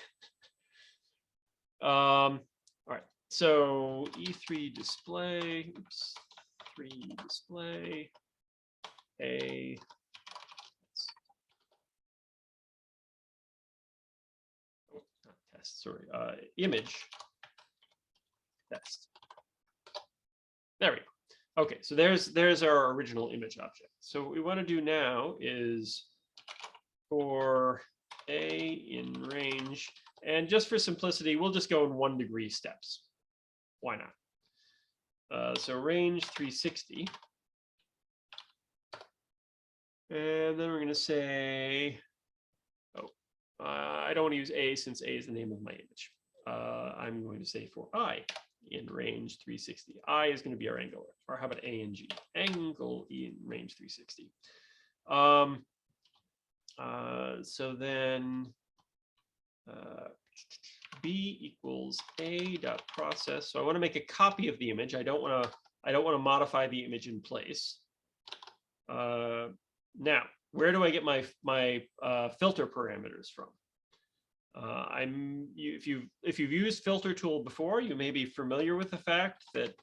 A: All right, so E3 display, oops, 3 display, A. Oh, not test, sorry, image test. There we go. Okay, so there's our original image object. So what we want to do now is for A in range, and just for simplicity, we'll just go in 1 degree steps. Why not? So range 360. And then we're going to say, I don't want to use A since A is the name of my image. I'm going to say for I in range 360. I is going to be our angle, or how about A and G? Angle in range 360. So then B equals A dot process. So I want to make a copy of the image. I don't want to modify the image in place. Now, where do I get my filter parameters from? If you've used filter tool before, you may be familiar with the fact that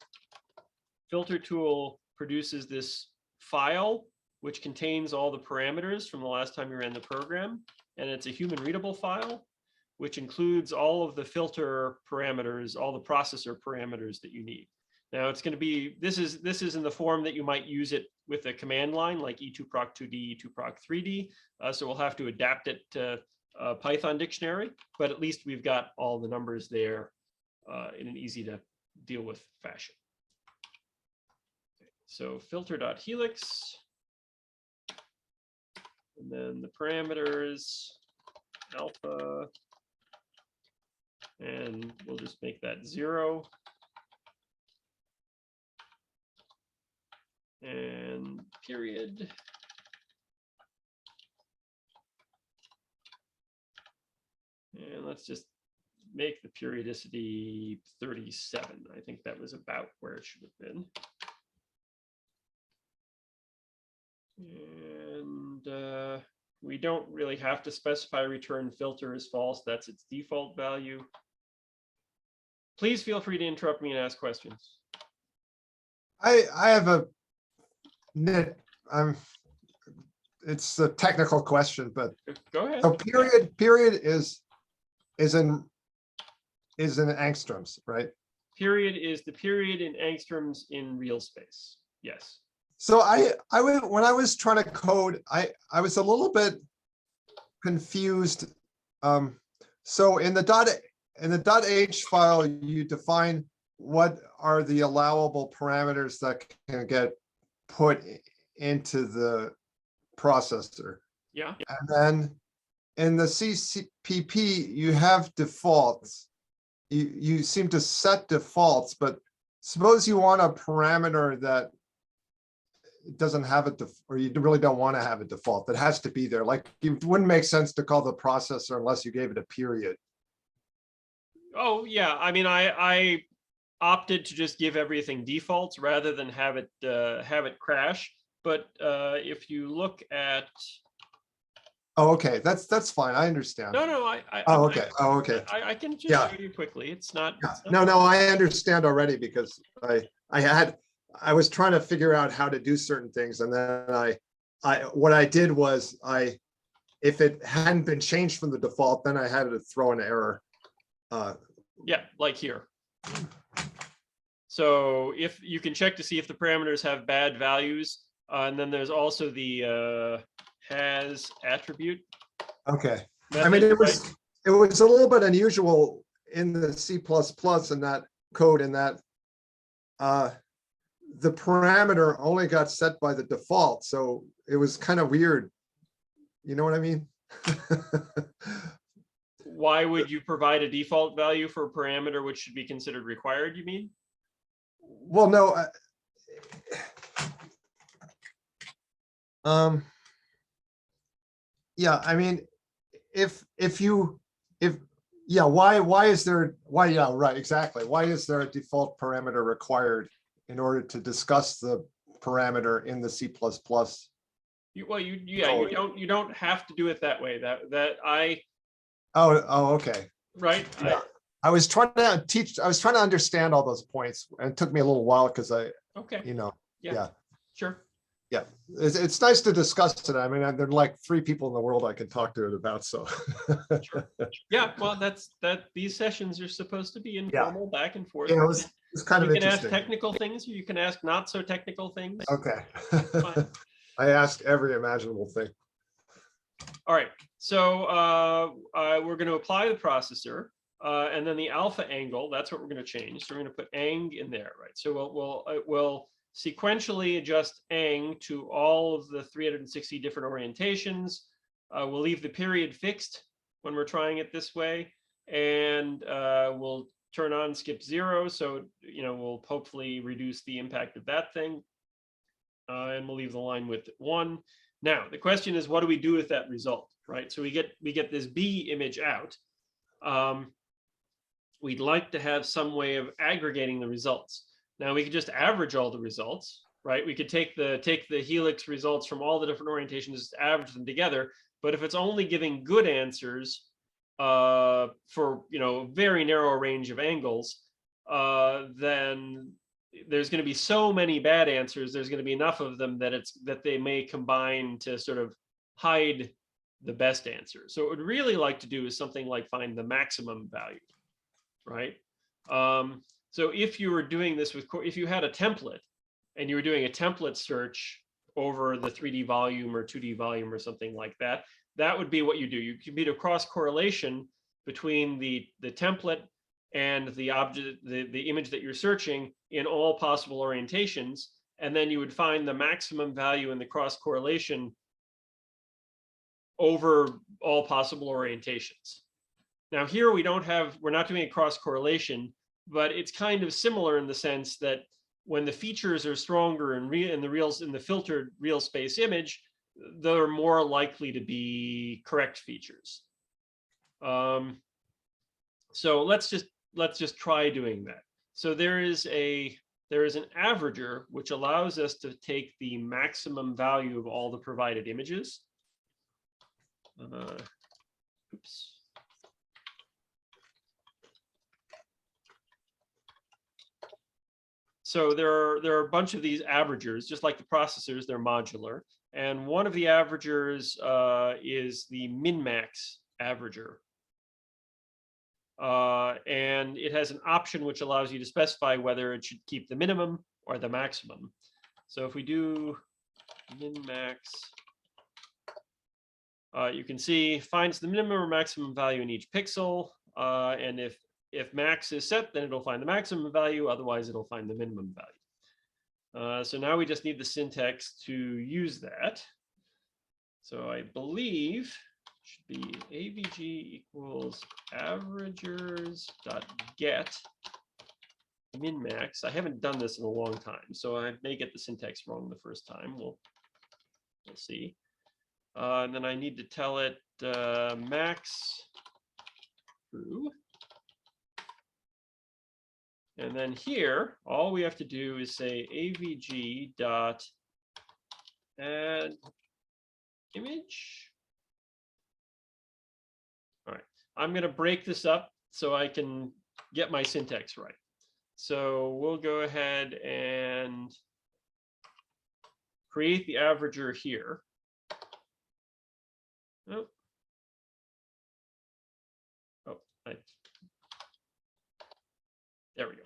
A: filter tool produces this file which contains all the parameters from the last time you ran the program, and it's a human readable file which includes all of the filter parameters, all the processor parameters that you need. Now it's going to be, this is in the form that you might use it with a command line like e2proc2d, e2proc3d. So we'll have to adapt it to Python dictionary, but at least we've got all the numbers there in an easy to deal with fashion. Okay, so filter.helix, and then the parameters alpha, and we'll just make that 0. And period. And let's just make the periodicity 37. I think that was about where it should have been. And We don't really have to specify return filter is false. That's its default value. Please feel free to interrupt me and ask questions.
B: I have a nit. It's a technical question, but
A: Go ahead.
B: so period is in angstroms, right?
A: Period is the period in angstroms in real space. Yes.
B: So when I was trying to code, I was a little bit confused. So in the .h file, you define what are the allowable parameters that can get put into the processor.
A: Yeah.
B: And then in the CPP, you have defaults. You seem to set defaults, but suppose you want a parameter that doesn't have it, or you really don't want to have a default that has to be there. Like it wouldn't make sense to call the processor unless you gave it a period.
A: Oh yeah. I mean, I opted to just give everything defaults rather than have it crash. But if you look at,
B: Oh, okay, that's fine. I understand.
A: no,
B: Oh, okay. Oh, okay.
A: I can just
B: Yeah.
A: show you quickly. It's not.
B: Yeah.
A: It's not
B: No, I understand already because I was trying to figure out how to do certain things, and then what I did was if it hadn't been changed from the default, then I had to throw an error.
A: Yeah, like here. So if you can check to see if the parameters have bad values, and then there's also the has attribute.
B: Okay.
A: Method,
B: I mean, it
A: right?
B: was a little bit unusual in the C++ in that code, in that the parameter only got set by the default. So it was kind of weird. You know what I mean?
A: Why would you provide a default value for a parameter which should be considered required, you mean?
B: Well, no. Yeah, I mean, why is there, yeah, right, exactly. Why is there a default parameter required in order to discuss the parameter in the C++?
A: You don't have to do it that way.
B: Oh, okay.
A: Right.
B: Yeah. I was trying to understand all those points, and it took me a little while because
A: Okay.
B: Yeah.
A: Sure.
B: Yeah, it's nice to discuss it. I mean, there are like 3 people in the world I can talk to it about. So,
A: Sure. Yeah, well, these sessions are supposed to be informal, back and forth.
B: Yeah, it's kind of
A: you can ask
B: interesting.
A: technical things, or you can ask not so technical things.
B: Okay.
A: Fine.
B: I asked every imaginable thing.
A: All right, so we're going to apply the processor, and then the alpha angle. That's what we're going to change. So we're going to put ang in there, right? So we'll sequentially adjust ang to all of the 360 different orientations. We'll leave the period fixed when we're trying it this way, and we'll turn on skip 0. So we'll hopefully reduce the impact of that thing, and we'll leave the line width at 1. Now the question is, what do we do with that result, right? So we get this B image out. We'd like to have some way of aggregating the results. Now we could just average all the results, right? We could take the helix results from all the different orientations, just average them together. But if it's only giving good answers for a very narrow range of angles, then there's going to be so many bad answers. There's going to be enough of them that they may combine to sort of hide the best answer. So what we'd really like to do is something like find the maximum value, right? So if you were doing this if you had a template and you were doing a template search over the 3D volume or 2D volume or something like that, that would be what you do. You could do a cross correlation between the template and the object, the image that you're searching in all possible orientations, and then you would find the maximum value in the cross correlation over all possible orientations. Now here we're not doing a cross correlation, but it's kind of similar in the sense that when the features are stronger in the filtered real space image, they're more likely to be correct features. So let's just try doing that. So there is an averager which allows us to take the maximum value of all the provided images. Oops. So there are a bunch of these averagers, just like the processors, they're modular. And one of the averagers is the min-max averager. And it has an option which allows you to specify whether it should keep the minimum or the maximum. So if we do min-max, you can see finds the minimum or maximum value in each pixel. And if max is set, then it'll find the maximum value. Otherwise, it'll find the minimum value. So now we just need the syntax to use that. So I believe it should be avg equals averagers dot get min-max. I haven't done this in a long time, so I may get the syntax wrong the first time. We'll see. And then I need to tell it max true. And then here, all we have to do is say avg dot add image. All right, I'm going to break this up so I can get my syntax right. So we'll go ahead and create the averager here. Oh, there we go.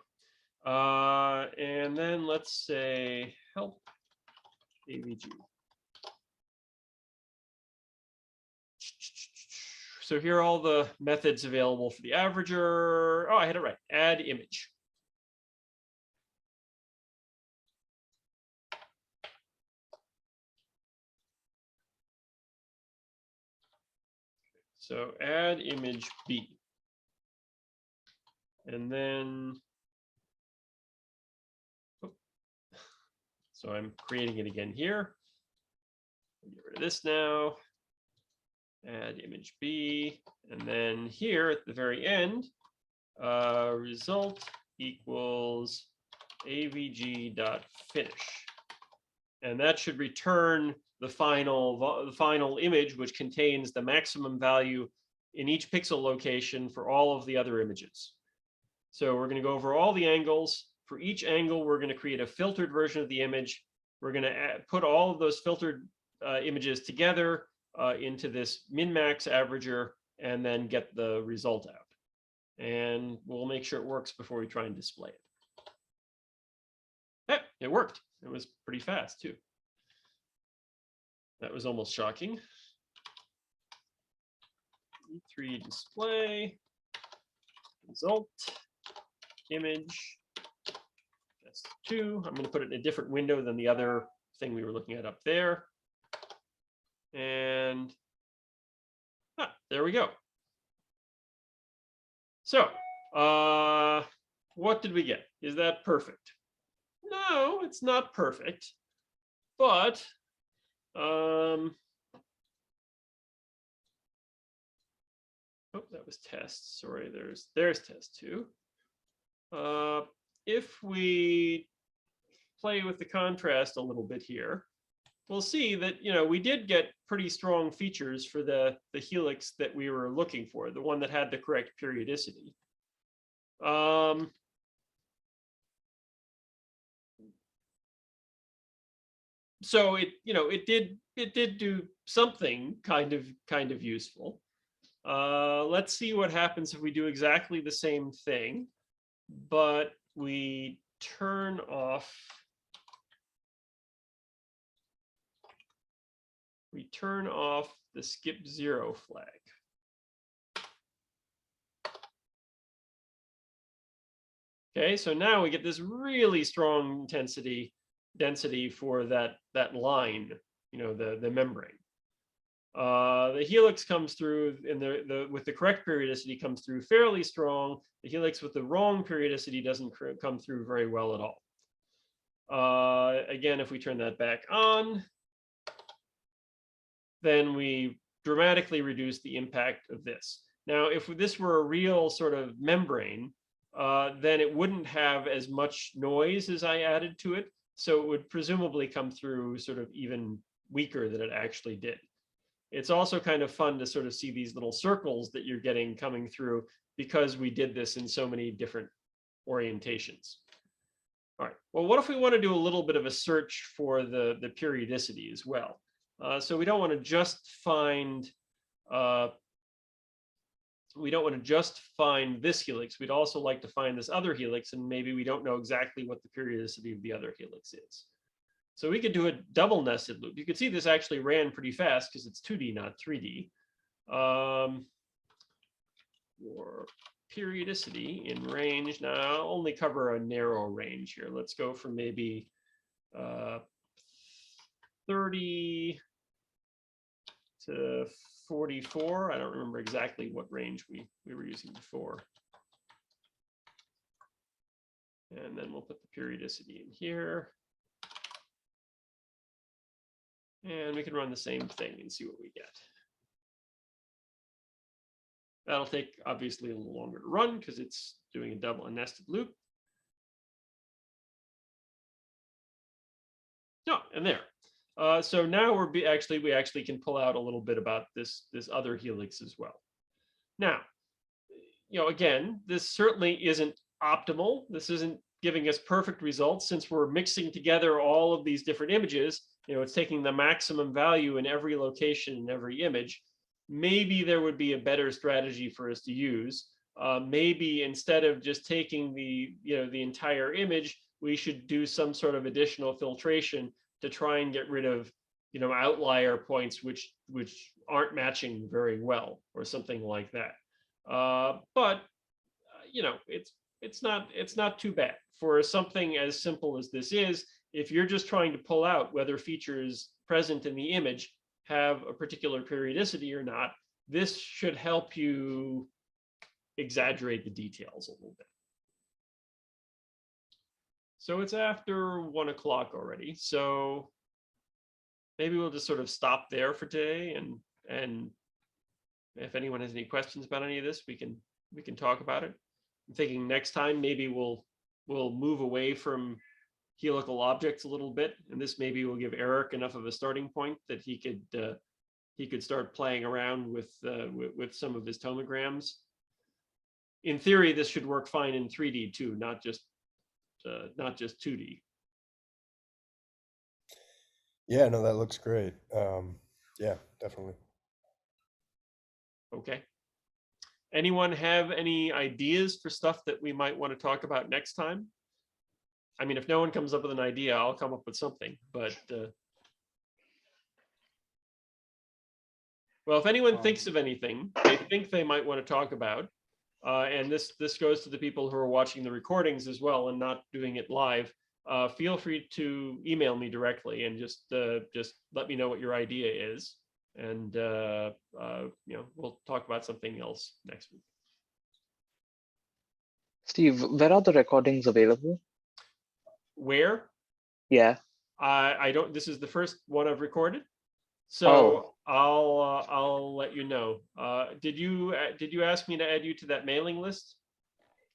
A: And then let's say help avg. So here are all the methods available for the averager. Oh, I had it right. Add image. So add image B. And then, so I'm creating it again here. Get rid of this now. Add image B. And then here at the very end, result equals avg.finish. And that should return the final image, which contains the maximum value in each pixel location for all of the other images. So we're going to go over all the angles. For each angle, we're going to create a filtered version of the image. We're going to put all of those filtered images together into this min-max averager and then get the result out. And we'll make sure it works before we try and display it. Yeah, it worked. It was pretty fast too. That was almost shocking. E3 display, result, image, that's 2. I'm going to put it in a different window than the other thing we were looking at up there. And there we go. So what did we get? Is that perfect? No, it's not perfect, but oh, that was test. Sorry, there's test 2. If we play with the contrast a little bit here, we'll see that we did get pretty strong features for the helix that we were looking for, the one that had the correct periodicity. So it did do something kind of useful. Let's see what happens if we do exactly the same thing, but we turn off the skip 0 flag. Okay, so now we get this really strong density for that line, the membrane. The helix comes through, and with the correct periodicity comes through fairly strong. The helix with the wrong periodicity doesn't come through very well at all. Again, if we turn that back on, then we dramatically reduce the impact of this. Now, if this were a real sort of membrane, then it wouldn't have as much noise as I added to it. So it would presumably come through sort of even weaker than it actually did. it's also kind of fun to sort of see these little circles that you're getting coming through because we did this in so many different orientations. All right, well, what if we want to do a little bit of a search for the periodicity as well? So we don't want to just find this helix. We'd also like to find this other helix, and maybe we don't know exactly what the periodicity of the other helix is. So we could do a double nested loop. You can see this actually ran pretty fast because it's 2D, not 3D. For periodicity in range, now I'll only cover a narrow range here. Let's go from maybe 30 to 44. I don't remember exactly what range we were using before. And then we'll put the periodicity in here. And we can run the same thing and see what we get. That'll take obviously a little longer to run because it's doing a double and nested loop. No, and there. So now we actually can pull out a little bit about this other helix as well. Now, again, this certainly isn't optimal. This isn't giving us perfect results since we're mixing together all of these different images. It's taking the maximum value in every location in every image. Maybe there would be a better strategy for us to use. Maybe instead of just taking the entire image, we should do some sort of additional filtration to try and get rid of outlier points which aren't matching very well or something like that. But it's not too bad for something as simple as this is. If you're just trying to pull out whether features present in the image have a particular periodicity or not, this should help you exaggerate the details a little bit. So it's after 1 o'clock already. So maybe we'll just sort of stop there for today. And if anyone has any questions about any of this, we can talk about it. I'm thinking next time maybe we'll move away from helical objects a little bit, and this maybe will give Eric enough of a starting point that he could start playing around with some of his tomograms. In theory, this should work fine in 3D too, not just 2D.
D: Yeah, no, that looks great. Yeah, definitely.
A: Okay. Anyone have any ideas for stuff that we might want to talk about next time? I mean, if no one comes up with an idea, I'll come up with something. But well, if anyone thinks of anything they think they might want to talk about, and this goes to the people who are watching the recordings as well and not doing it live, feel free to email me directly and just let me know what your idea is, and we'll talk about something else next week.
C: Steve, where are the recordings available?
A: Where?
C: Yeah.
A: I don't. This is the first one I've recorded, so I'll let you know. Did you ask me to add you to that mailing list?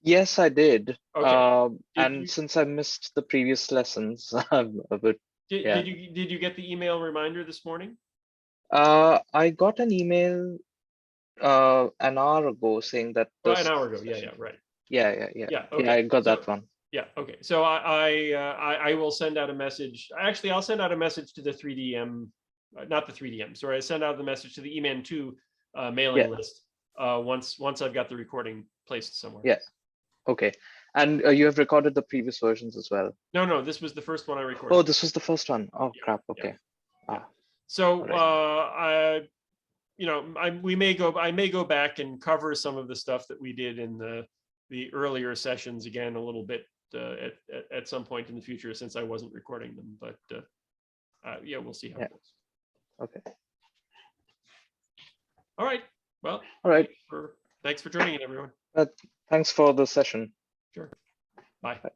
C: Yes, I did.
A: Okay.
C: Since I missed the previous lessons, I'm a bit.
A: Did you get the email reminder this morning?
C: I got an email an hour ago saying that.
A: An hour ago. Yeah. Right.
C: Yeah.
A: Okay.
C: Yeah, I got that one.
A: Yeah. Okay. So I will send out a message. Actually, I'll send out a message to the 3DM, not the 3DM. Sorry, I send out the message to the EMAN2 mailing list once I've got the recording placed somewhere.
C: Yeah. Okay. And you have recorded the previous versions as well?
A: No. This was the first one I recorded.
C: Oh, this was the first one. Oh, yeah, crap. Okay.
A: Yeah. So
C: right.
A: I may go back and cover some of the stuff that we did in the earlier sessions again a little bit at some point in the future, since I wasn't recording them. But yeah, we'll see how it goes.
C: Okay.
A: All right. Well.
C: All right.
A: Thanks for joining in, everyone.
C: Thanks for the session.
A: Sure. Bye.
C: Bye.